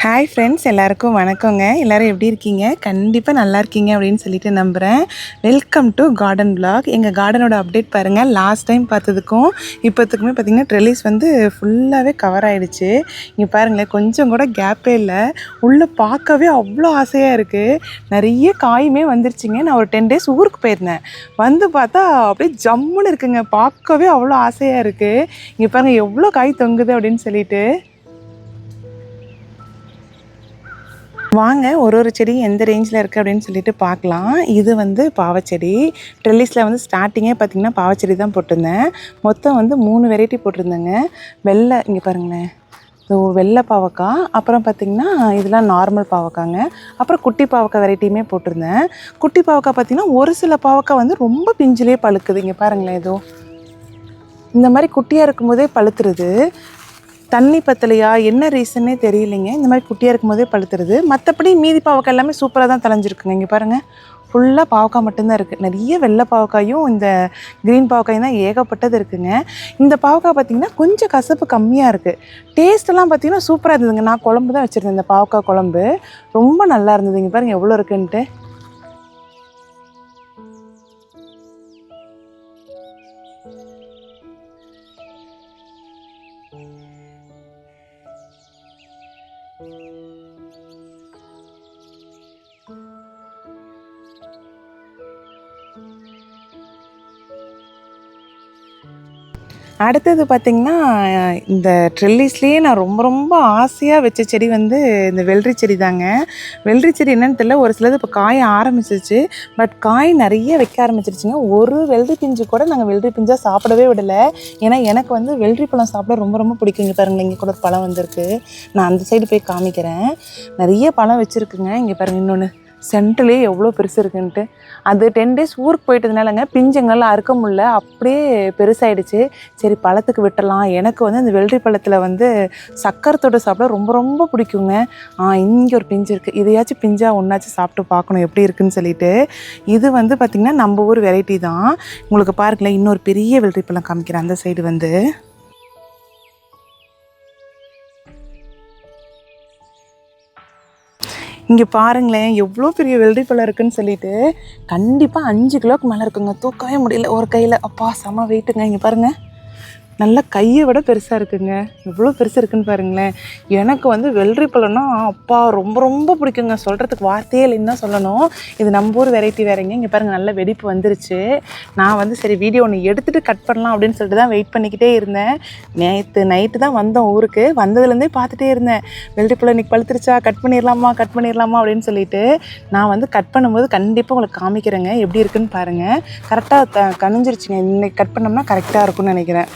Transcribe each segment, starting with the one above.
Hi friends, எல்லாருக்கும் வணக்கங்க. எல்லோரும் எப்படி இருக்கீங்க? கண்டிப்பாக நல்லா இருக்கீங்க அப்படின்னு சொல்லிட்டு நம்புகிறேன். Welcome to garden vlog. எங்கள் கார்டனோட அப்டேட் பாருங்கள். லாஸ்ட் டைம் பார்த்ததுக்கும் இப்போத்துக்குமே பார்த்திங்கன்னா ட்ரெல்லிஸ் வந்து ஃபுல்லாகவே கவர் ஆகிடுச்சு. இங்கே பாருங்களேன், கொஞ்சம் கூட கேப்பே இல்லை. உள்ளே பார்க்கவே அவ்வளோ ஆசையாக இருக்குது. நிறைய காயுமே வந்துருச்சுங்க. நான் ஒரு 10 days ஊருக்கு போயிருந்தேன். வந்து பார்த்தா அப்படியே ஜம்முன்னு இருக்குங்க. பார்க்கவே அவ்வளோ ஆசையாக இருக்குது. இங்கே பாருங்கள் எவ்வளோ காய் தொங்குது அப்படின்னு சொல்லிட்டு. வாங்க ஒரு செடி எந்த ரேஞ்சில் இருக்குது அப்படின்னு சொல்லிட்டு பார்க்கலாம். இது வந்து பாவச்செடி. ட்ரெல்லிஸில் வந்து ஸ்டார்டிங்கே பார்த்திங்கன்னா பாவச்செடி தான் போட்டிருந்தேன். மொத்தம் வந்து 3 வெரைட்டி போட்டிருந்தேங்க. வெள்ளை, இங்கே பாருங்களேன், வெள்ளை பாவக்காய், அப்புறம் பார்த்திங்கன்னா இதெல்லாம் நார்மல் பாவக்காங்க, அப்புறம் குட்டி பாவக்காய் வெரைட்டியுமே போட்டிருந்தேன். குட்டி பாவக்காய் பார்த்திங்கன்னா ஒரு சில பாவக்காய் வந்து ரொம்ப பிஞ்சிலே பழுக்குது. இங்கே பாருங்களேன், ஏதோ இந்த மாதிரி குட்டியாக இருக்கும்போதே பழுத்துருது. தண்ணி பத்தலையா என்ன ரீசன்னே தெரியலைங்க. இந்த மாதிரி குட்டியாக இருக்கும்போதே பழுத்துருது. மற்றபடி மீதி பாவக்காய் எல்லாமே சூப்பராக தான் தலைஞ்சிருக்குங்க. இங்கே பாருங்கள், ஃபுல்லாக பாவக்காய் மட்டும்தான் இருக்குது. நிறைய வெள்ளை பாவக்காயும் இந்த க்ரீன் பாவக்காயும் தான் ஏகப்பட்டது இருக்குங்க. இந்த பாவக்காய் பார்த்திங்கன்னா கொஞ்சம் கசப்பு கம்மியாக இருக்குது. டேஸ்ட்டெல்லாம் பார்த்திங்கன்னா சூப்பராக இருந்ததுங்க. நான் குழம்பு தான் வச்சுருந்தேன், இந்த பாவக்காய் குழம்பு ரொம்ப நல்லா இருந்தது. இங்கே பாருங்கள் எவ்வளோ இருக்குன்ட்டு. அடுத்தது பார்த்திங்கன்னா, இந்த ட்ரெல்லிஸ்லேயே நான் ரொம்ப ஆசையாக வச்ச செடி வந்து இந்த வெள்ளரி செடி தாங்க. வெள்ளரி செடி என்னென்னு தெரியல, ஒரு சிலது இப்போ காய ஆரம்பிச்சிருச்சு. பட் காய் நிறைய வைக்க ஆரம்பிச்சிருச்சுங்க. ஒரு வெள்ளரி பிஞ்சு கூட நாங்கள் வெள்ளரி பிஞ்சாக சாப்பிடவே விடலை. ஏன்னா எனக்கு வந்து வெள்ளரி பழம் சாப்பிட ரொம்ப பிடிக்கும். இங்கே பாருங்கள், இங்கே கூட ஒரு பழம் வந்திருக்கு. நான் அந்த சைடு போய் காமிக்கிறேன். நிறைய பழம் வச்சுருக்குங்க. இங்கே பாருங்கள், இன்னொன்று சென்ட்ரலே எவ்வளோ பெருசு இருக்குன்ட்டு. அது 10 days ஊருக்கு போயிட்டதுனாலங்க பிஞ்சங்கள்லாம் அறுக்க முடியல, அப்படியே பெருசாகிடுச்சு. சரி பழத்துக்கு விட்டுடலாம். எனக்கு வந்து அந்த வெள்ளரி பழத்தில் வந்து சக்கரை தொட்டு சாப்பிட ரொம்ப பிடிக்குங்க. இங்கே ஒரு பிஞ்சு இருக்குது. இதையாச்சும் பிஞ்சாக ஒன்றாச்சும் சாப்பிட்டு பார்க்கணும் எப்படி இருக்குதுன்னு சொல்லிட்டு. இது வந்து பார்த்திங்கன்னா நம்ம ஊர் வெரைட்டி தான். உங்களுக்கு பாருங்களேன், இன்னொரு பெரிய வெள்ளரி பழம் காமிக்கிறேன். அந்த சைடு வந்து இங்கே பாருங்களேன் எவ்வளோ பெரிய வெள்ளரி பழம் இருக்குதுன்னு சொல்லிட்டு. கண்டிப்பாக 5 கிலோவுக்கு மேலே இருக்குங்க. தூக்கவே முடியல ஒரு கையில். அப்பா செம வெயிட்டுங்க. இங்கே பாருங்கள், நல்லா கையை விட பெருசாக இருக்குங்க. எவ்வளோ பெருசு இருக்குன்னு பாருங்களேன். எனக்கு வந்து வெள்ளரி பழம்னா அப்பா ரொம்ப பிடிக்குங்க. சொல்கிறதுக்கு வார்த்தையே இல்லைன்னு தான் சொல்லணும். இது நம்ம ஊர் வெரைட்டி வேறங்க. இங்கே பாருங்கள், நல்ல வெடிப்பு வந்துருச்சு. நான் வந்து சரி வீடியோ ஒன்று எடுத்துகிட்டு கட் பண்ணலாம் அப்படின்னு சொல்லிட்டு தான் வெயிட் பண்ணிக்கிட்டே இருந்தேன். நேற்று நைட்டு தான் வந்தோம் ஊருக்கு. வந்ததுலேருந்தே பார்த்துட்டே இருந்தேன், வெள்ளரி பழம் இன்றைக்கி பழுத்துருச்சா, கட் பண்ணிடலாமா அப்படின்னு சொல்லிட்டு. நான் வந்து கட் பண்ணும்போது கண்டிப்பாக உங்களுக்கு காமிக்கிறேங்க எப்படி இருக்குன்னு பாருங்கள். கரெக்டாக கணிஞ்சிருச்சுங்க. இன்றைக்கி கட் பண்ணோம்னா கரெக்டாக இருக்கும்னு நினைக்கிறேன்.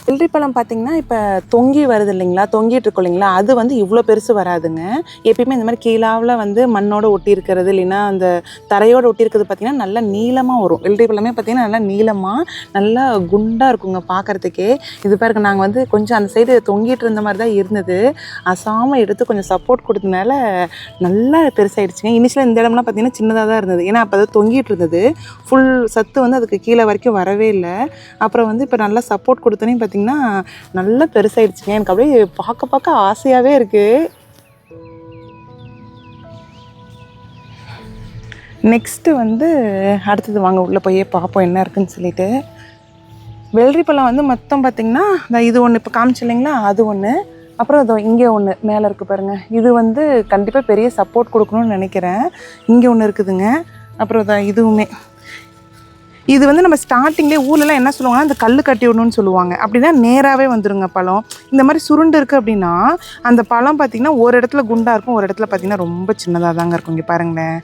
வெள்ளரி பழம் பார்த்திங்கன்னா இப்போ தொங்கி வருது இல்லைங்களா, தொங்கிட்டு இருக்கும் இல்லைங்களா, அது வந்து இவ்வளோ பெருசு வராதுங்க. எப்பயுமே இந்த மாதிரி கீழாவில் வந்து மண்ணோடு ஒட்டி இருக்கிறது இல்லைன்னா அந்த தரையோடு ஒட்டி இருக்கிறது பார்த்திங்கன்னா நல்லா நீளமாக வரும். வெள்ளரி பழமே பார்த்திங்கன்னா நல்லா நீளமாக நல்லா குண்டாக இருக்குங்க பார்க்குறதுக்கே. இது பாருங்க, நாங்கள் வந்து கொஞ்சம் அந்த சைடு தொங்கிட்டு இருந்த மாதிரி தான் இருந்தது. அசாமல் எடுத்து கொஞ்சம் சப்போர்ட் கொடுத்தனால நல்லா பெருசாகிடுச்சுங்க. இனிஷியலாக இந்த இடம்லாம் பார்த்திங்கன்னா சின்னதாக தான் இருந்தது. ஏன்னா அப்போ அது தொங்கிட்டு இருந்தது. ஃபுல் சத்து வந்து அதுக்கு கீழே வரைக்கும் வரவே இல்லை. அப்புறம் வந்து இப்போ நல்லா சப்போர்ட் கொடுத்தோன்னே பார்த்திங்கன்னா நல்லா பெருசாகிடுச்சுங்க. எனக்கு அப்படியே பார்க்க ஆசையாகவே இருக்குது. நெக்ஸ்ட்டு வந்து அடுத்தது வாங்க உள்ளே போய் பார்ப்போம் என்ன இருக்குதுன்னு சொல்லிட்டு. வெள்ளரி பழம் வந்து மொத்தம் பார்த்திங்கன்னா இது ஒன்று இப்போ காமிச்சு இல்லைங்களா, அது ஒன்று. அப்புறம் அதோ இங்கே ஒன்று மேலே இருக்குது பாருங்கள். இது வந்து கண்டிப்பாக பெரிய சப்போர்ட் கொடுக்கணும்னு நினைக்கிறேன். இங்கே ஒன்று இருக்குதுங்க. அப்புறம் அதான் இதுவுமே. இது வந்து நம்ம ஸ்டார்டிங்லேயே ஊர்லலாம் என்ன சொல்லுவாங்கன்னா, அந்த கல் கட்டி விடணும்னு சொல்லுவாங்க. அப்படின்னா நேராகவே வந்துடுங்க பழம். இந்த மாதிரி சுருண்டு இருக்குது அப்படின்னா அந்த பழம் பார்த்திங்கன்னா ஒரு இடத்துல குண்டாக இருக்கும், ஒரு இடத்துல பார்த்திங்கன்னா ரொம்ப சின்னதாக தாங்க இருக்கும். இங்கே பாருங்களேன்,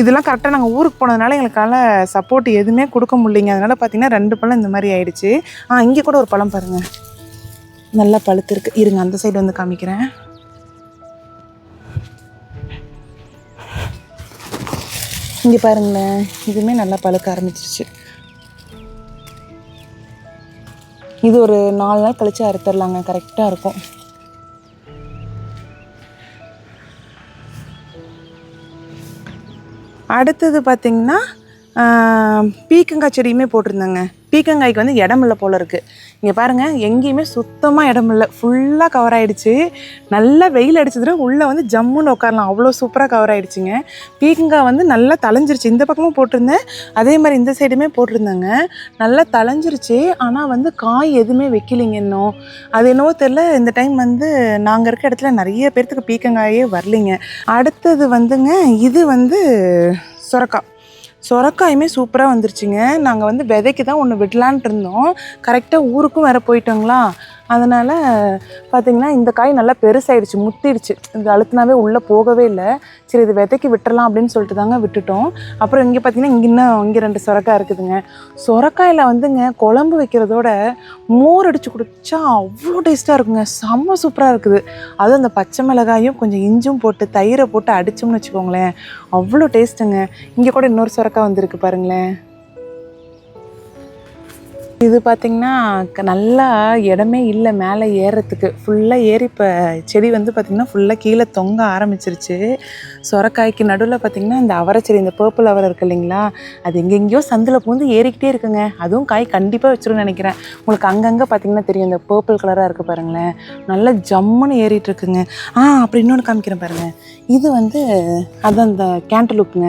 இதெல்லாம் கரெக்டாக நாங்கள் ஊருக்கு போனதுனால எங்களுக்கால சப்போர்ட் எதுவுமே கொடுக்க முடியலைங்க. அதனால் பார்த்திங்கன்னா 2 பழம் இந்த மாதிரி ஆயிடுச்சு. இங்கே கூட ஒரு பழம் பாருங்கள், நல்லா பழுத்து இருக்குது. இருங்க அந்த சைடு வந்து காமிக்கிறேன். இங்கே பாருங்களேன், இதுவுமே நல்லா பழுக்க ஆரம்பிச்சிருச்சு. இது ஒரு 4 நாள் கழிச்சு அறுத்துடலாங்க, கரெக்டாக இருக்கும். அடுத்தது பார்த்திங்கன்னா பீக்கங்காய் செடியுமே போட்டிருந்தேங்க. பீக்கங்காய்க்கு வந்து இடம் இல்லை போல் இருக்குது. இங்கே பாருங்கள், எங்கேயுமே சுத்தமாக இடம் இல்லை, ஃபுல்லாக கவர் ஆகிடுச்சு. நல்லா வெயில் அடிச்சதுல உள்ளே வந்து ஜம்முன்னு உட்காரலாம், அவ்வளோ சூப்பராக கவர் ஆகிடுச்சிங்க. பீக்கங்காய் வந்து நல்லா தளைஞ்சிருச்சு. இந்த பக்கமும் போட்டிருந்தேன், அதே மாதிரி இந்த சைடுமே போட்டிருந்தேங்க. நல்லா தளைஞ்சிருச்சு. ஆனால் வந்து காய் எதுவுமே வைக்கலிங்க இன்னும். அது என்னவோ தெரில, இந்த டைம் வந்து நாங்கள் இருக்க இடத்துல நிறைய பேர்த்துக்கு பீக்கங்காயே வரலிங்க. அடுத்தது வந்துங்க, இது வந்து சொரக்காயுமே சூப்பராக வந்துருச்சுங்க. நாங்கள் வந்து விதைக்கு தான் ஒன்று விடலான்ட்டு இருந்தோம். கரெக்டாக ஊருக்கும் வேறு போயிட்டோங்களா, அதனால் பார்த்திங்கன்னா இந்த காய் நல்லா பெருசாகிடுச்சு, முத்திடுச்சு. இது அழுத்தினாவே உள்ளே போகவே இல்லை. சரி, இது விதைக்கு விட்டுறலாம் அப்படின்னு சொல்லிட்டு தாங்க விட்டுட்டோம். அப்புறம் இங்கே பார்த்திங்கன்னா இங்கே 2 சொரக்காய் இருக்குதுங்க. சொரக்காயில் வந்துங்க குழம்பு வைக்கிறதோட மோர் அடித்து குடித்தா அவ்வளோ டேஸ்ட்டாக இருக்குங்க, செம்ம சூப்பராக இருக்குது. அதுவும் அந்த பச்சை மிளகாயும் கொஞ்சம் இஞ்சும் போட்டு தயிரை போட்டு அடித்தோம்னு வச்சுக்கோங்களேன், அவ்வளோ டேஸ்ட்டுங்க. இங்கே கூட இன்னொரு சொரக்காய் வந்திருக்கு பாருங்களேன். இது பார்த்திங்கன்னா நல்லா இடமே இல்லை மேலே ஏறுறதுக்கு. ஃபுல்லாக ஏறி இப்போ செடி வந்து பார்த்திங்கன்னா ஃபுல்லாக கீழே தொங்க ஆரம்பிச்சிருச்சு. சொரக்காய்க்கு நடுவில் பார்த்திங்கன்னா இந்த அவரை செடி, இந்த பர்பிள் அவரை இருக்குது இல்லைங்களா, அது எங்கெங்கேயோ சந்தில் பூந்து ஏறிக்கிட்டே இருக்குங்க. அதுவும் காய் கண்டிப்பாக வச்சிருன்னு நினைக்கிறேன். உங்களுக்கு அங்கங்கே பார்த்திங்கன்னா தெரியும், இந்த பர்பிள் கலராக இருக்குது பாருங்களேன், நல்லா ஜம்முன்னு ஏறிட்டுருக்குங்க. அப்படி இன்னொன்று காமிக்கிறேன் பாருங்கள். இது வந்து அது அந்த கேண்டலுப்புங்க.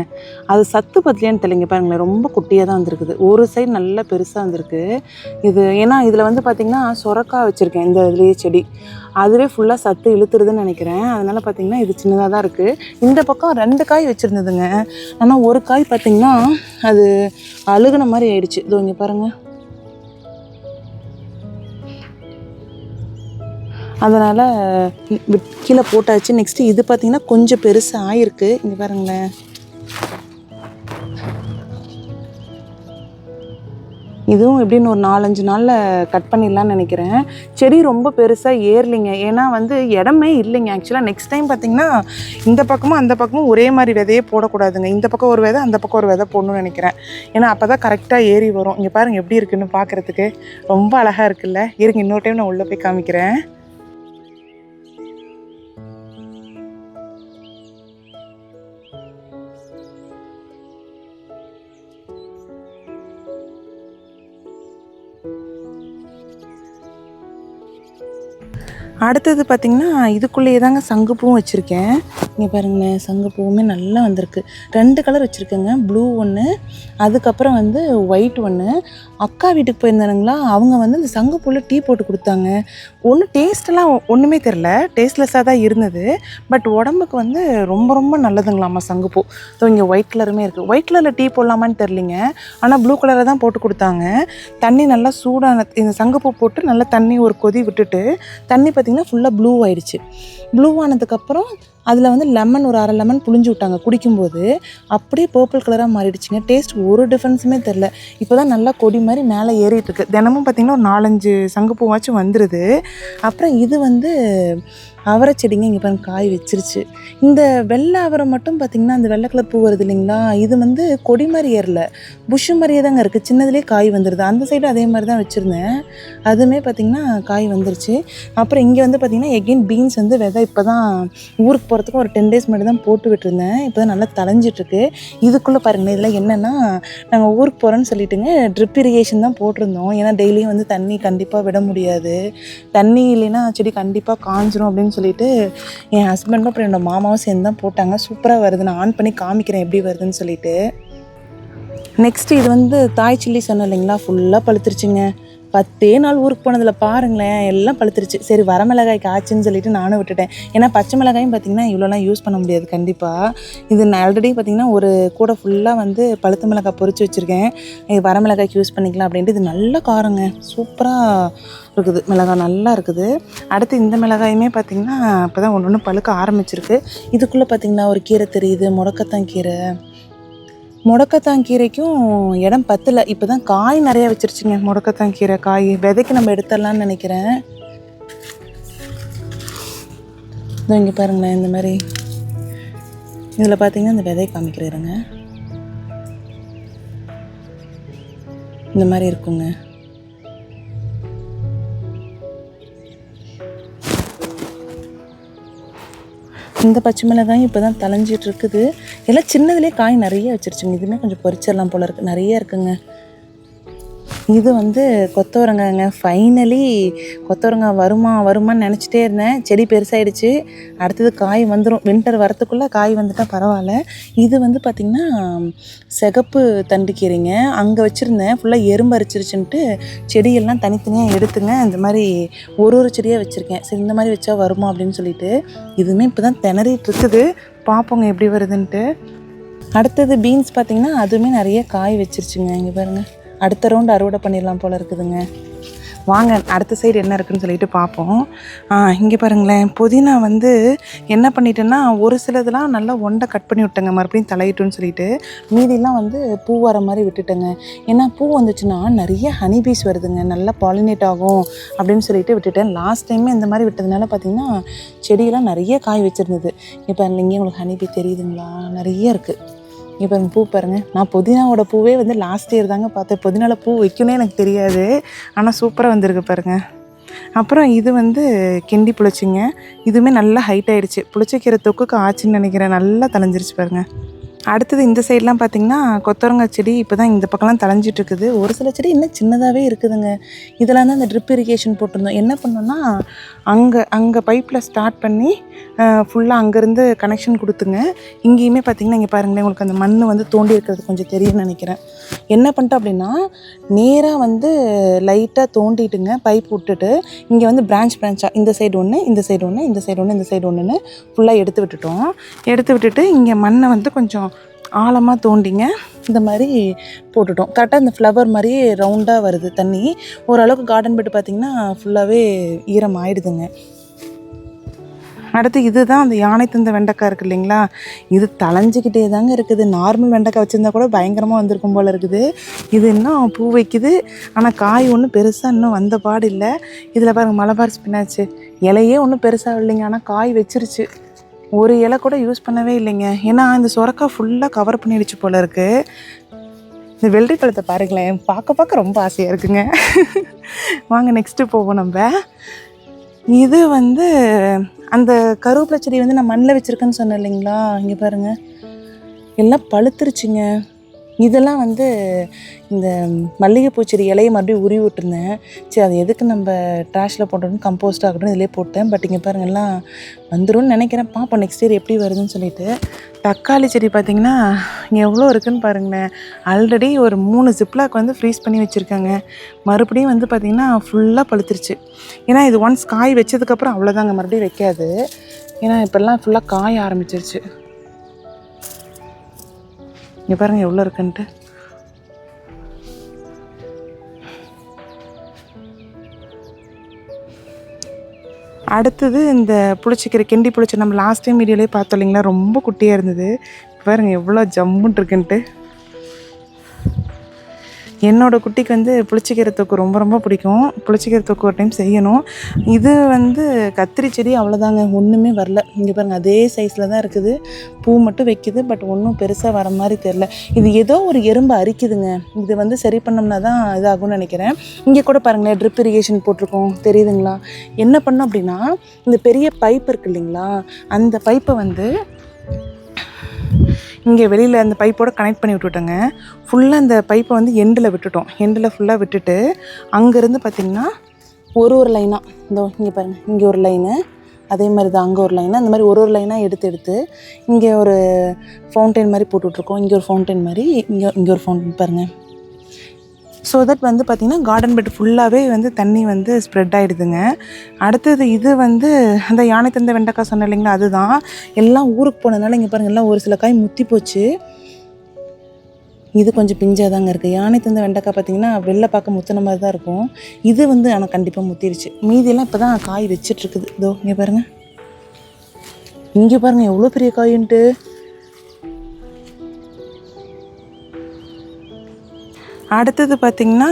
அது சத்து பத்தலையான்னு தெரியலைங்க பாருங்களேன், ரொம்ப குட்டியாக தான் வந்திருக்குது. ஒரு சைடு நல்லா பெருசாக வந்திருக்கு இது. ஏன்னா இதில் வந்து பார்த்திங்கன்னா சொரக்காய் வச்சுருக்கேன் இந்த இதுலேயே செடி, அதுவே ஃபுல்லாக சத்து இழுத்துருதுன்னு நினைக்கிறேன். அதனால் பார்த்திங்கன்னா இது சின்னதாக தான் இருக்குது. இந்த பக்கம் 2 காய் வச்சுருந்ததுங்க. ஆனால் ஒரு காய் பார்த்திங்கன்னா அது அழுகுன மாதிரி ஆயிடுச்சு. இதோ இங்கே பாருங்கள். அதனால் கீழே போட்டாச்சு. நெக்ஸ்ட்டு இது பார்த்திங்கன்னா கொஞ்சம் பெருசாக ஆகிருக்கு. இங்கே பாருங்களேன், இதுவும் எப்படின்னு ஒரு 4-5 நாளில் கட் பண்ணிடலான்னு நினைக்கிறேன். செடி ரொம்ப பெருசாக ஏறலிங்க, ஏன்னா வந்து இடமே இல்லைங்க. ஆக்சுவலாக நெக்ஸ்ட் டைம் பார்த்திங்கன்னா இந்த பக்கமும் அந்த பக்கமும் ஒரே மாதிரி விதையே போடக்கூடாதுங்க. இந்த பக்கம் ஒரு விதை, அந்த பக்கம் ஒரு விதை போடணும்னு நினைக்கிறேன். ஏன்னா அப்போ தான் கரெக்டாக ஏறி வரும். இங்கே பாருங்கள் எப்படி இருக்குன்னு பார்க்குறதுக்கு ரொம்ப அழகாக இருக்குல்ல. இருங்க, இன்னொரு டைம் நான் உள்ளே போய் காமிக்கிறேன். அடுத்தது பார்த்திங்கன்னா இதுக்குள்ளேயே தாங்க சங்குப்பூவும் வச்சுருக்கேன். இங்கே பாருங்களேன், சங்குப்பூவுமே நல்லா வந்திருக்கு. 2 கலர் வச்சுருக்கேங்க, ப்ளூ ஒன்று, அதுக்கப்புறம் வந்து ஒயிட் ஒன்று. அக்கா வீட்டுக்கு போயிருந்தானுங்களா, அவங்க வந்து இந்த சங்குப்பூவில் டீ போட்டு கொடுத்தாங்க. டேஸ்ட்டெல்லாம் ஒன்றுமே தெரில, டேஸ்ட்லெஸ்ஸாக தான் இருந்தது. பட் உடம்புக்கு வந்து ரொம்ப ரொம்ப நல்லதுங்களாம்மா சங்குப்பூ. ஸோ இங்கே ஒயிட் கலருமே இருக்குது. ஒயிட் கலரில் டீ போடலாமான்னு தெரிலிங்க, ஆனால் ப்ளூ கலரில் தான் போட்டு கொடுத்தாங்க. தண்ணி நல்லா சூடான இந்த சங்குப்பூ போட்டு நல்லா தண்ணி ஒரு கொதி விட்டுட்டு, தண்ணி பார்த்திங்கன்னா ஃபுல்லாக ப்ளூ ஆகிடுச்சு. ப்ளூ ஆனதுக்கப்புறம் அதில் வந்து லெமன் ஒரு 1/2 லெமன் புழிஞ்சு விட்டாங்க. குடிக்கும்போது அப்படியே பர்பிள் கலராக மாறிடுச்சுங்க. டேஸ்ட் ஒரு டிஃப்ரென்ஸுமே தெரில. இப்போ தான் நல்லா கொடி மாதிரி மேலே ஏறிட்டுருக்கு. தினமும் பார்த்திங்கன்னா ஒரு 4-5 சங்குப்பூவாச்சும் வந்துடுது. அப்புறம் இது வந்து அவரை செடிங்க. இங்கே பாருங்க காய் வச்சிருச்சு. இந்த வெள்ளை அவரை மட்டும் பார்த்திங்கன்னா அந்த வெள்ளை கலர் பூ வருது இல்லைங்களா, இது வந்து கொடி மாதிரி ஏறல, புஷ்ஷு மாதிரியே தாங்க இருக்குது. சின்னதுலேயே காய் வந்துடுது. அந்த சைடு அதே மாதிரி தான் வச்சுருந்தேன், அதுவுமே பார்த்திங்கன்னா காய் வந்துருச்சு. அப்புறம் இங்கே வந்து பார்த்திங்கன்னா எகெயின் பீன்ஸ் வந்து விதை இப்போ தான் ஊருக்கு போகிறதுக்கு ஒரு 10 டேஸ் மட்டும் தான் போட்டு விட்டுருந்தேன். இப்போ தான் நல்லா தளைஞ்சிட்ருக்கு. இதுக்குள்ளே பாருங்கள், இதில் என்னென்னா நாங்கள் ஊருக்கு போகிறோன்னு சொல்லிட்டுங்க ட்ரிப் இரிகேஷன் தான் போட்டிருந்தோம். ஏன்னா டெய்லியும் வந்து தண்ணி கண்டிப்பாக விட முடியாது, தண்ணி இல்லைன்னா செடி கண்டிப்பாக காஞ்சிரும் அப்படின்னு சொல்லிட்டு என் ஹஸ்பண்டும் அப்புறம் என்னோடய மாமாவும் சேர்ந்து தான் போட்டாங்க. சூப்பராக வருது, நான் ஆன் பண்ணி காமிக்கிறேன் எப்படி வருதுன்னு சொல்லிட்டு. நெக்ஸ்ட்டு இது வந்து தாய் சில்லி சொன்னேன் இல்லைங்களா, ஃபுல்லாக பழுத்துருச்சுங்க. 10 நாள் ஊருக்கு போனதில் பாருங்களேன் எல்லாம் பழுத்துருச்சு. சரி, வரமிளகாய்க்கு ஆச்சுன்னு சொல்லிட்டு நானும் விட்டுட்டேன். ஏன்னா பச்சை மிளகாயும் பார்த்திங்கன்னா இவ்வளோலாம் யூஸ் பண்ண முடியாது கண்டிப்பாக. இது நான் ஆல்ரெடி பார்த்திங்கன்னா ஒரு கூடை ஃபுல்லாக வந்து பழுத்த மிளகாய் பொரிச்சு வச்சுருக்கேன். இது வரமிளகாய்க்கு யூஸ் பண்ணிக்கலாம் அப்படின்ட்டு. இது நல்ல காரங்க, சூப்பராக இருக்குது, மிளகாய் நல்லா இருக்குது. அடுத்து இந்த மிளகாயுமே பார்த்திங்கன்னா இப்போ தான் ஒன்று பழுக்க ஆரம்பிச்சிருக்கு. இதுக்குள்ளே பார்த்திங்கன்னா ஒரு கீரை தெரியுது, முடக்கத்தான் கீரை. முடக்கத்தான் கீரைக்கும் இடம் பத்தலை. இப்போ தான் காய் நிறையா வச்சிருச்சுங்க முடக்கத்தான் கீரை. காய் விதைக்கு நம்ம எடுத்துடலான்னு நினைக்கிறேன். இதோ இங்கே பாருங்களேன், இந்த மாதிரி இதில் பார்த்தீங்கன்னா இந்த விதை காமிக்கிறேங்க, இந்த மாதிரி இருக்குங்க. இந்த பச்சை மிளகாயும் இப்போ தான் தளைஞ்சிட்டு இருக்குது. எல்லாம் சின்னதுலேயே காய் நிறைய வச்சிருச்சுங்க. இதுவுமே கொஞ்சம் பொரிச்சிடலாம் போல இருக்குது, நிறைய இருக்குங்க. இது வந்து கொத்தவரங்காய்ங்க. ஃபைனலி கொத்தவரங்காய் வருமான்னு நினச்சிட்டே இருந்தேன். செடி பெருசாகிடுச்சு. அடுத்தது காய் வந்துடும். வின்டர் வரத்துக்குள்ளே காய் வந்துட்டால் பரவாயில்ல. இது வந்து பார்த்திங்கன்னா சிகப்பு தண்டுக்கீரைங்க. அங்கே வச்சுருந்தேன், ஃபுல்லாக எறும்பு அரிச்சிருச்சுன்ட்டு செடியெல்லாம் தனித்தனியாக எடுத்துங்க இந்த மாதிரி ஒரு செடியாக வச்சுருக்கேன். சரி இந்த மாதிரி வச்சா வருமா அப்படின்னு சொல்லிட்டு இதுவுமே இப்போ தான் திணறிட்டு இருக்குது. பார்ப்போங்க எப்படி வருதுன்ட்டு. அடுத்தது பீன்ஸ் பார்த்திங்கன்னா அதுவுமே நிறைய காய் வச்சிருச்சுங்க. இங்கே பாருங்கள், அடுத்த ரவுண்டு அறுவடை பண்ணிடலாம் போல் இருக்குதுங்க. வாங்க அடுத்த சைடு என்ன இருக்குதுன்னு சொல்லிட்டு பார்ப்போம். இங்கே பாருங்களேன், புதினா வந்து என்ன பண்ணிட்டேன்னா ஒரு சிலதெல்லாம் நல்லா ஒண்டை கட் பண்ணி விட்டேங்க, மறுபடியும் தலையிட்டுன்னு சொல்லிட்டு. மீதிலாம் வந்து பூ வர மாதிரி விட்டுட்டேங்க. ஏன்னா பூ வந்துச்சுன்னா நிறைய ஹனிபீஸ் வருதுங்க, நல்லா பாலினேட் ஆகும் அப்படின்னு சொல்லிட்டு விட்டுட்டேன். லாஸ்ட் டைமே இந்த மாதிரி விட்டதுனால பார்த்திங்கன்னா செடியெல்லாம் நிறைய காய் வச்சுருந்தது. இப்போ இங்கே உங்களுக்கு ஹனிபீ தெரியுதுங்களா? நிறைய இருக்குது. இப்போ பூ பாருங்கள். நான் புதினாவோட பூவே வந்து லாஸ்ட் இயர் தாங்க பார்த்தேன். புதினாவில் பூ வைக்கணும்னே எனக்கு தெரியாது, ஆனால் சூப்பராக வந்திருக்கு பாருங்கள். அப்புறம் இது வந்து கிண்டி புளிச்சிங்க. இதுவுமே நல்லா ஹைட் ஆகிடுச்சு. புளிச்சக்கீரை தொக்குக்கு ஆச்சுன்னு நினைக்கிறேன். நல்லா தளைஞ்சிருச்சு பாருங்கள். அடுத்தது இந்த சைட்லாம் பார்த்திங்கன்னா கொத்தவரங்காய் செடி இப்போ தான் இந்த பக்கம்லாம் தளைஞ்சிட்ருக்குது. ஒரு சில செடி இன்னும் சின்னதாகவே இருக்குதுங்க. இதெல்லாம் தான் இந்த ட்ரிப் இரிகேஷன் போட்டிருந்தோம். என்ன பண்ணோன்னா அங்கே பைப்பில் ஸ்டார்ட் பண்ணி ஃபுல்லாக அங்கேருந்து கனெக்ஷன் கொடுத்துங்க. இங்கேயுமே பார்த்திங்கன்னா இங்கே பாருங்களேன், உங்களுக்கு அந்த மண் வந்து தோண்டி இருக்கிறது கொஞ்சம் தெரியும்னு நினைக்கிறேன். என்ன பண்ணிட்டோம் அப்படின்னா நேராக வந்து லைட்டாக தோண்டிட்டுங்க, பைப் விட்டுட்டு இங்கே வந்து பிரான்ச்சாக இந்த சைடு ஒன்று, இந்த சைடு ஒன்று, இந்த சைடு ஒன்று, இந்த சைடு ஒன்றுன்னு ஃபுல்லாக எடுத்து விட்டுட்டு இங்கே மண்ணை வந்து கொஞ்சம் ஆழமாக தோண்டிங்க இந்த மாதிரி போட்டுட்டோம். கரெக்டாக இந்த ஃப்ளவர் மாதிரி ரவுண்டாக வருது தண்ணி. ஓரளவுக்கு கார்டன் பெட்டு பார்த்திங்கன்னா ஃபுல்லாகவே ஈரம் ஆகிடுதுங்க. அடுத்து இது தான் அந்த யானை தந்த வெண்டைக்காய் இருக்குது இல்லைங்களா, இது தளைஞ்சிக்கிட்டே தாங்க இருக்குது. நார்மல் வெண்டைக்காய் வச்சுருந்தா கூட பயங்கரமாக வந்திருக்கும் போல் இருக்குது. இது இன்னும் பூ வைக்குது, ஆனால் காய் ஒன்றும் பெருசாக இன்னும் வந்த பாடு இல்லை. இதில் பாருங்கள் மலபார் ஸ்பினாச்சு, இலையே ஒன்றும் பெருசாக இல்லைங்க, ஆனால் காய் வச்சிருச்சு. ஒரு இலை கூட யூஸ் பண்ணவே இல்லைங்க, ஏன்னா இந்த சுரக்காய் ஃபுல்லாக கவர் பண்ணிடுச்சு போல் இருக்குது. இந்த வெள்ளரி பழத்தை பாருங்களேன், பார்க்க ரொம்ப ஆசையாக இருக்குங்க. வாங்க நெக்ஸ்ட்டு போவோம் நம்ம. இது வந்து அந்த கருவேப்பிலை செடி வந்து நான் மண்ணில் வச்சுருக்கேன்னு சொன்னேன் இல்லைங்களா, இங்கே பாருங்கள் எல்லாம் பழுத்துருச்சுங்க. இதெல்லாம் வந்து இந்த மல்லிகைப்பூ செடி இலையை மறுபடியும் உருவி விட்டுருந்தேன். சரி அது எதுக்கு நம்ம ட்ராஷில் போட்டோன்னு கம்போஸ்ட் ஆகட்டும் இதிலே போட்டேன். பட் இங்கே பாருங்கள் எல்லாம் வந்துடும் நினைக்கிறேன். பார்ப்போம் நெக்ஸ்ட் இயர் எப்படி வருதுன்னு சொல்லிட்டு. தக்காளி செடி பார்த்திங்கன்னா எவ்வளோ இருக்குதுன்னு பாருங்களேன். ஆல்ரெடி ஒரு 3 ஜிப்லாக் வந்து ஃப்ரீஸ் பண்ணி வச்சுருக்காங்க. மறுபடியும் வந்து பார்த்திங்கன்னா ஃபுல்லாக பழுத்துருச்சு. ஏன்னா இது ஒன்ஸ் காய் வச்சதுக்கப்புறம் அவ்வளோதாங்க, மறுபடியும் வைக்காது. ஏன்னா இப்போல்லாம் ஃபுல்லாக காய ஆரம்பிச்சிருச்சு. இங்கே பாருங்கள் எவ்வளோ இருக்குன்ட்டு. அடுத்தது இந்த புளிச்சிக்கீரை கிண்டி புளிச்ச நம்ம லாஸ்ட் டைம் வீடியோலேயே பார்த்தோம் இல்லைங்களா, ரொம்ப குட்டியாக இருந்தது. பாருங்கள் எவ்வளோ ஜம்முன்னு இருக்குன்ட்டு. என்னோடய குட்டிக்கு வந்து புளிச்சக்கீரை தொக்கு ரொம்ப பிடிக்கும். புளிச்சக்கீரை தொக்கு ஒரு டைம் செய்யணும். இது வந்து கத்திரி செடி அவ்வளோதாங்க, ஒன்றுமே வரல. இங்கே பாருங்கள் அதே சைஸில் தான் இருக்குது, பூ மட்டும் வைக்குது. பட் ஒன்றும் பெருசாக வர மாதிரி தெரில. இது ஏதோ ஒரு எறும்பு அரிக்குதுங்க. இது வந்து சரி பண்ணோம்னா தான் இதாகும்னு நினைக்கிறேன். இங்கே கூட பாருங்களேன் ட்ரிப் இரிகேஷன் போட்டிருக்கோம், தெரியுதுங்களா. என்ன பண்ணோம் அப்படின்னா இந்த பெரிய பைப் இருக்குது இல்லைங்களா, அந்த பைப்பை வந்து இங்கே வெளியில் அந்த பைப்போடு கனெக்ட் பண்ணி விட்டுட்டோங்க. ஃபுல்லாக அந்த பைப்பை வந்து எண்டில் விட்டுட்டோம். எண்டில் ஃபுல்லாக விட்டுட்டு அங்கேருந்து பார்த்திங்கன்னா ஒரு லைனாக இதோ இங்கே பாருங்கள், இங்கே ஒரு லைனு, அதே மாதிரி தான் அங்கே ஒரு லைனு, அந்த மாதிரி ஒரு லைனாக எடுத்து இங்கே ஒரு ஃபவுண்டைன் மாதிரி போட்டுட்ருக்கோம். இங்கே ஒரு ஃபவுண்டைன் மாதிரி, இங்கே ஒரு ஃபவுண்டைன் பாருங்கள். ஸோ தட் வந்து பார்த்திங்கன்னா கார்டன் பெட் ஃபுல்லாகவே வந்து தண்ணி வந்து ஸ்ப்ரெட் ஆகிடுதுங்க. அடுத்தது இது வந்து அந்த யானை தந்த வெண்டைக்காய் சொன்ன இல்லைங்களா, அதுதான். எல்லாம் ஊருக்கு போனதுனால இங்கே பாருங்கள் எல்லாம் ஒரு சில காய் முத்தி போச்சு. இது கொஞ்சம் பிஞ்சாக தாங்க இருக்குது. யானை தந்த வெண்டைக்காய் பார்த்திங்கன்னா வெளில பார்க்க முத்தின மாதிரி தான் இருக்கும். இது வந்து ஆனால் கண்டிப்பாக முத்திருச்சு. மீதியெல்லாம் இப்போ தான் காய் வச்சிட்ருக்குது. இதோ இங்கே பாருங்கள், இங்கே பாருங்கள் எவ்வளோ பெரிய காயின்ட்டு. அடுத்தது பார்த்திங்கன்னா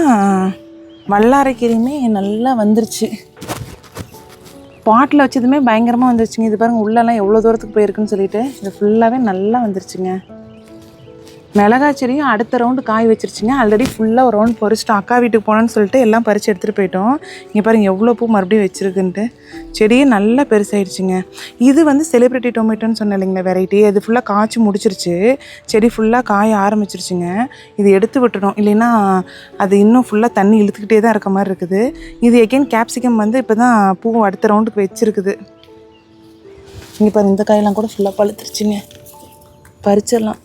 வல்லாரைக்கீரையுமே நல்லா வந்துருச்சு. பாட்டில் வச்சதுமே பயங்கரமாக வந்துருச்சுங்க. இது பாருங்கள் உள்ளெல்லாம் எவ்வளோ தூரத்துக்கு போயிருக்குன்னு சொல்லிட்டு இது ஃபுல்லாகவே நல்லா வந்துருச்சுங்க. மிளகாய் செடியும் அடுத்த ரவுண்டு காய் வச்சிருச்சுங்க. ஆல்ரெடி ஃபுல்லாக ஒரு ரவுண்ட் பறிச்சிட்டோம். அக்கா வீட்டுக்கு போனோன்னு சொல்லிட்டு எல்லாம் பறித்து எடுத்துகிட்டு போயிட்டோம். இங்கே பாருங்கள் எவ்வளோ பூ மறுபடியும் வச்சுருக்குன்ட்டு. செடியே நல்லா பெருசாகிடுச்சுங்க. இது வந்து செலிப்ரிட்டி டொமேட்டோன்னு சொன்னேன் இல்லைங்களா, வெரைட்டி. அது ஃபுல்லாக காய்ச்சி முடிச்சிருச்சு. செடி ஃபுல்லாக காய ஆரம்பிச்சிருச்சுங்க. இது எடுத்து விட்டுடும், இல்லைன்னா அது இன்னும் ஃபுல்லாக தண்ணி இழுத்துக்கிட்டே தான் இருக்க மாதிரி இருக்குது. இது எகெயின் கேப்சிகம் வந்து இப்போ தான் பூ அடுத்த ரவுண்டுக்கு வச்சுருக்குது. இங்கே பாருங்கள் இந்த காயெல்லாம் கூட ஃபுல்லாக பழுத்துருச்சுங்க. பறிச்சிடலாம்.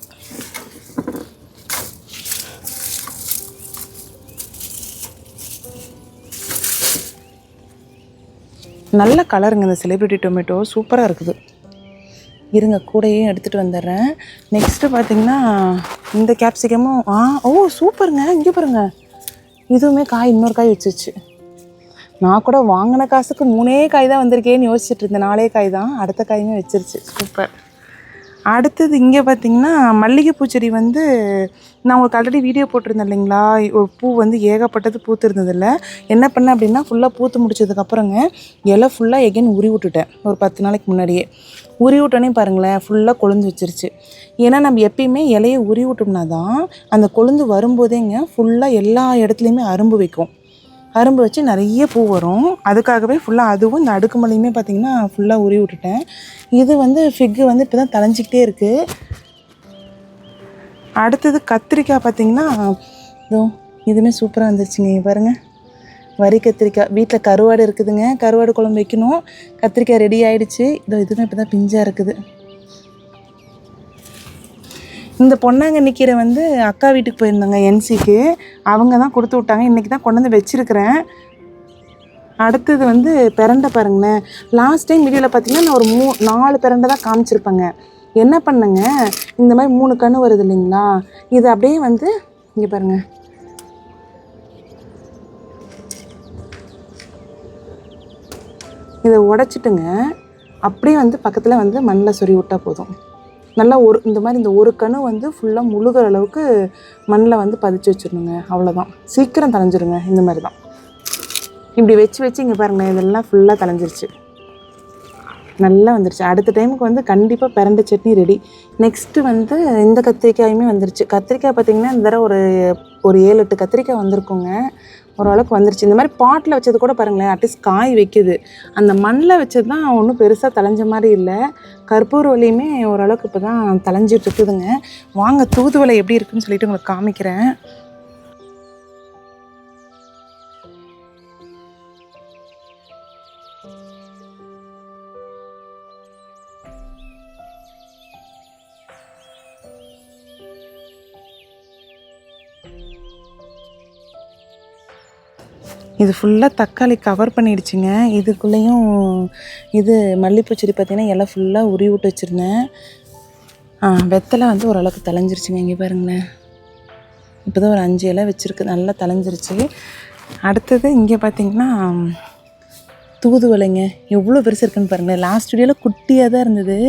நல்ல கலருங்க இந்த செலிப்ரிட்டி டொமேட்டோ, சூப்பராக இருக்குது. இருங்க கூடையே எடுத்துகிட்டு வந்துடுறேன். நெக்ஸ்ட்டு பார்த்திங்கன்னா இந்த கேப்சிகமும் சூப்பருங்க. இங்கே பாருங்கள், இதுவுமே காய் இன்னொரு காய் வச்சிருச்சு. நான் கூட வாங்கின காசுக்கு 3 காய் தான் வந்திருக்கேன்னு யோசிச்சுட்டு இருந்தேன். 4 காய் தான். அடுத்த காயுமே வச்சிருச்சு. சூப்பர். அடுத்தது இங்கே பார்த்திங்கன்னா மல்லிகைப்பூ செடி வந்து நான் உங்களுக்கு ஆல்ரெடி வீடியோ போட்டிருந்தேன் இல்லைங்களா, ஒரு பூ வந்து ஏகப்பட்டது பூத்து இருந்ததில்ல. என்ன பண்ணேன் அப்படின்னா ஃபுல்லாக பூத்து முடிச்சதுக்கப்புறங்க இலை ஃபுல்லாக எகைன் உரி விட்டுட்டேன். ஒரு 10 நாளைக்கு முன்னாடியே உரி விட்டோன்னே பாருங்களேன் ஃபுல்லாக கொழுந்து வச்சிருச்சு. ஏன்னா நம்ம எப்பயுமே இலையை உரி விட்டோம்னா தான் அந்த கொழுந்து வரும்போதேங்க ஃபுல்லாக எல்லா இடத்துலையுமே அரும்பு வைக்கும். அரும்பு வச்சு நிறைய பூ வரும். அதுக்காகவே ஃபுல்லாக அதுவும் இந்த அடுக்குமலையுமே பார்த்திங்கன்னா ஃபுல்லாக உரி விட்டுட்டேன். இது வந்து ஃபிக்கு வந்து இப்போ தான் தளைஞ்சிக்கிட்டே இருக்குது. அடுத்தது கத்திரிக்காய் பார்த்திங்கன்னா இதுவுமே சூப்பராக வந்துருச்சுங்க. இங்கே பாருங்கள், வரி கத்திரிக்காய். வீட்டில் கருவாடு இருக்குதுங்க, கருவாடு குழம்பு வைக்கணும். கத்திரிக்காய் ரெடி ஆகிடுச்சு. இதுவுமே இப்போ தான் பிஞ்சாக இருக்குது. இந்த பொன்னாங்கண்ணி கீரை வந்து அக்கா வீட்டுக்கு போயிருந்தாங்க என்சிக்கு, அவங்க தான் கொடுத்து விட்டாங்க. இன்றைக்கி தான் கொண்டு வந்து வச்சுருக்கிறேன். அடுத்தது வந்து பிரண்டை பாருங்களேன். லாஸ்ட் டைம் வீடியோவில் பார்த்திங்கன்னா நான் ஒரு 4 பிரண்டை தான் காமிச்சிருப்பேங்க. என்ன பண்ணுங்க, இந்த மாதிரி 3 கன்று வருது இல்லைங்களா, இது அப்படியே வந்து இங்கே பாருங்கள், இதை உடச்சிட்டுங்க அப்படியே வந்து பக்கத்தில் வந்து மண்ணில் சொறி விட்டால் போதும். நல்லா இந்த ஒரு கணு வந்து ஃபுல்லாக முழுகிற அளவுக்கு மண்ணில் வந்து பதிச்சு வச்சிடணுங்க. அவ்வளோதான், சீக்கிரம் தளைஞ்சிருங்க. இந்த மாதிரி தான் இப்படி வச்சு இங்கே பாருங்கள், இதெல்லாம் ஃபுல்லாக தளைஞ்சிருச்சு, நல்லா வந்துருச்சு. அடுத்த டைமுக்கு வந்து கண்டிப்பாக பிரண்டை சட்னி ரெடி. நெக்ஸ்ட்டு வந்து இந்த கத்திரிக்காயுமே வந்துருச்சு. கத்திரிக்காய் பார்த்திங்கன்னா இந்த தடவை ஒரு 7-8 கத்திரிக்காய் வந்திருக்குங்க. ஓரளவுக்கு வந்துருச்சு. இந்த மாதிரி பாட்டில் வச்சது கூட பாருங்களேன், அட்லீஸ்ட் காய் வைக்குது. அந்த மண்ணில் வச்சது தான் ஒன்றும் பெருசாக தளைஞ்ச மாதிரி இல்லை. கற்பூரவல்லியுமே ஓரளவுக்கு இப்போ தான் தளைஞ்சிட்டு இருக்குதுங்க. வாங்க தூதுவளை எப்படி இருக்குன்னு சொல்லிட்டு உங்களுக்கு காமிக்கிறேன். இது ஃபுல்லாக தக்காளி கவர் பண்ணிடுச்சுங்க. இதுக்குள்ளேயும் இது மல்லிகைப்பூ செடி பார்த்திங்கன்னா எல்லாம் ஃபுல்லாக உரி விட்டு வச்சுருந்தேன். வெத்தலை வந்து ஓரளவுக்கு தளைஞ்சிருச்சுங்க. இங்கே பாருங்களேன், இப்போ தான் ஒரு 5 இலை வச்சுருக்கு, நல்லா தளைஞ்சிருச்சு. அடுத்தது இங்கே பார்த்திங்கன்னா தூதுவளைங்க, எவ்வளோ பெருசு இருக்குன்னு பாருங்களேன். லாஸ்ட் வீடியோவில் குட்டியாக தான் இருந்தது,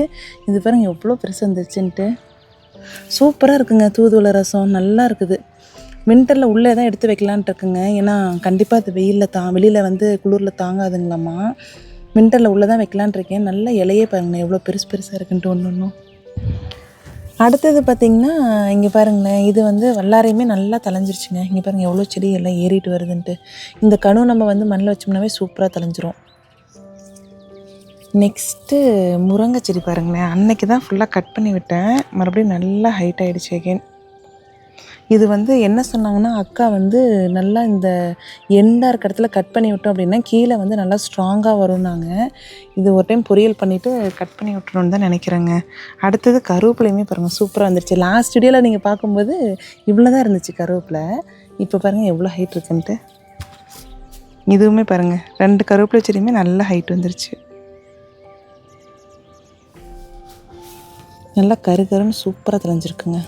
இது பாருங்கள் எவ்வளோ பெருசு வந்துருச்சுன்ட்டு. சூப்பராக இருக்குங்க. தூதுவளை ரசம் நல்லா இருக்குது. வின்டரில் உள்ளே தான் எடுத்து வைக்கலான்ட்டு இருக்குங்க. ஏன்னா கண்டிப்பாக அது வெளியில் வந்து குளிரில் தாங்காதுங்களாம்மா. வின்டரில் உள்ளே தான் வைக்கலான்ட்டு இருக்கேன். நல்ல இலையே பாருங்களேன் எவ்வளோ பெருசாக இருக்குன்ட்டு ஒன்று. அடுத்தது பார்த்திங்கன்னா இங்கே பாருங்களேன், இது வந்து வல்லாரையுமே நல்லா தளைஞ்சிருச்சுங்க. இங்கே பாருங்கள் எவ்வளோ செடி எல்லாம் ஏறிட்டு வருதுன்ட்டு. இந்த கணு நம்ம வந்து மண்ணில் வச்சோம்னாவே சூப்பராக தளைஞ்சிரும். நெக்ஸ்ட்டு முருங்கை செடி பாருங்களேன், அன்னைக்கு தான் ஃபுல்லாக கட் பண்ணி விட்டேன், மறுபடியும் நல்லா ஹைட் ஆகிடுச்சு அகெயின். இது வந்து என்ன சொன்னாங்கன்னா, அக்கா வந்து நல்லா இந்த எண்டாக இருக்க இடத்துல கட் பண்ணி விட்டோம் அப்படின்னா கீழே வந்து நல்லா ஸ்ட்ராங்காக வரும்னாங்க. இது ஒரு டைம் பொரியல் பண்ணிவிட்டு கட் பண்ணி விட்டுருன்னு தான் நினைக்கிறேங்க. அடுத்தது கருவேப்பிலையுமே பாருங்கள் சூப்பராக வந்துருச்சு. லாஸ்ட் வீடியோவில் நீங்கள் பார்க்கும்போது இவ்வளோ தான் இருந்துச்சு கருவேப்பிலை. இப்போ பாருங்கள் எவ்வளோ ஹைட் இருக்குன்ட்டு. இதுவுமே பாருங்கள் 2 கருவேப்பிலை செடியுமே நல்லா ஹைட் வந்துருச்சு. நல்லா கருன்னு சூப்பராக தெளிஞ்சிருக்குங்க.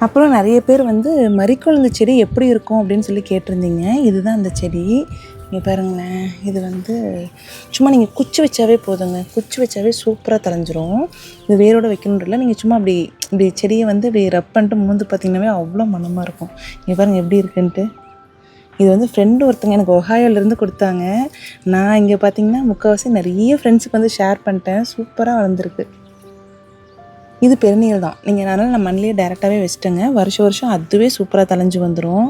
அப்புறம் நிறைய பேர் வந்து மரிக்கொழுந்து செடி எப்படி இருக்கும் அப்படின்னு சொல்லி கேட்டிருந்தீங்க. இதுதான் அந்த செடி. இங்கே பாருங்களேன், இது வந்து சும்மா நீங்கள் குச்சி வச்சாவே போதுங்க. குச்சி வச்சாவே சூப்பராக தளைஞ்சிரும். இது வேரோடு வைக்கணுன்றல, நீங்கள் சும்மா இப்படி செடியை வந்து இப்படி ரப் பண்ணிட்டு மூந்து பார்த்திங்கன்னாவே அவ்வளோ மனமாக இருக்கும். இங்கே பாருங்கள் எப்படி இருக்குன்ட்டு. இது வந்து ஃப்ரெண்டு ஒருத்தங்க எனக்கு ஒஹாயோலேருந்து கொடுத்தாங்க. நான் இங்கே பார்த்தீங்கன்னா முக்கால்வாசி நிறைய ஃப்ரெண்ட்ஸுக்கு வந்து ஷேர் பண்ணிட்டேன். சூப்பராக வளர்ந்துருக்கு. இது பெருநீல் தான். நீங்கள் அதனால் நான் மண்ணிலே டேரெக்டாகவே வச்சுட்டேங்க. வருஷம் வருஷம் அதுவே சூப்பராக தழைஞ்சு வந்துடும்.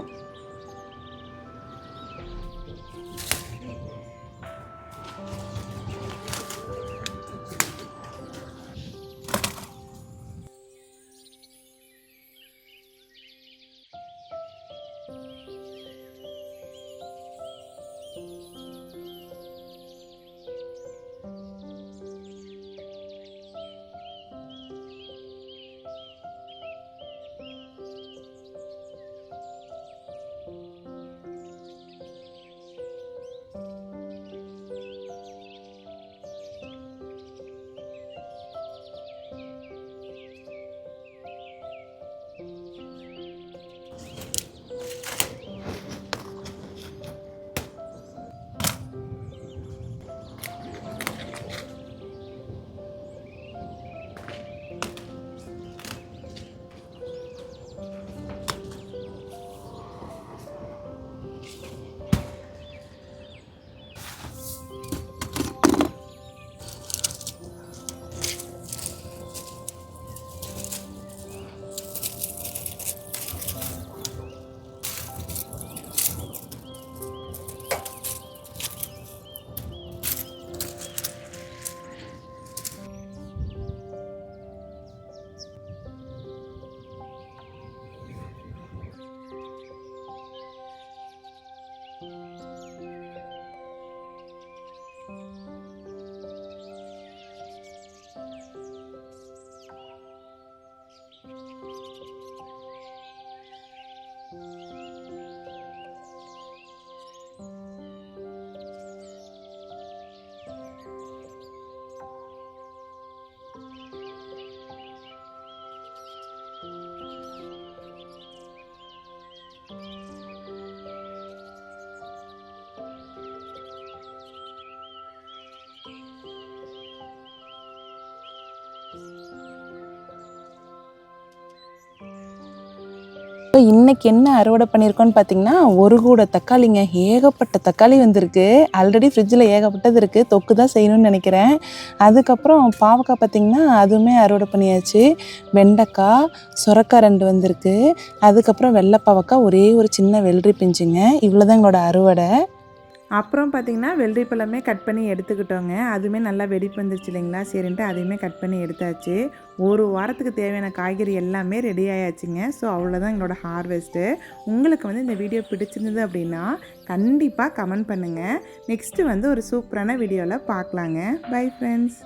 இப்போ இன்றைக்கி என்ன அறுவடை பண்ணியிருக்கோன்னு பார்த்தீங்கன்னா, ஒரு கூட தக்காளிங்க. ஏகப்பட்ட தக்காளி வந்திருக்கு. ஆல்ரெடி ஃப்ரிட்ஜில் ஏகப்பட்டது இருக்குது. தொக்கு தான் செய்யணும்னு நினைக்கிறேன். அதுக்கப்புறம் பாவக்காய் பார்த்திங்கன்னா அதுவுமே அறுவடை பண்ணியாச்சு. வெண்டைக்காய், சொரக்காய் 2 வந்திருக்கு. அதுக்கப்புறம் வெள்ளை பாவக்காய், ஒரே ஒரு சின்ன வெள்ளரி பிஞ்சுங்க. இவ்வளோ தான் எங்களோட அறுவடை. அப்புறம் பார்த்திங்கன்னா வெள்ளரி பழமே கட் பண்ணி எடுத்துக்கிட்டோங்க. அதுவுமே நல்லா வெடிப்பு வந்துருச்சு இல்லைங்களா, சரின்ட்டு அதையுமே கட் பண்ணி எடுத்தாச்சு. ஒரு வாரத்துக்கு தேவையான காய்கறி எல்லாமே ரெடி ஆயாச்சுங்க. ஸோ அவ்வளோதான் எங்களோட ஹார்வெஸ்ட்டு. உங்களுக்கு வந்து இந்த வீடியோ பிடிச்சிருந்தது அப்படின்னா கண்டிப்பாக கமெண்ட் பண்ணுங்கள். நெக்ஸ்ட்டு வந்து ஒரு சூப்பரான வீடியோவில் பார்க்கலாங்க. Bye friends.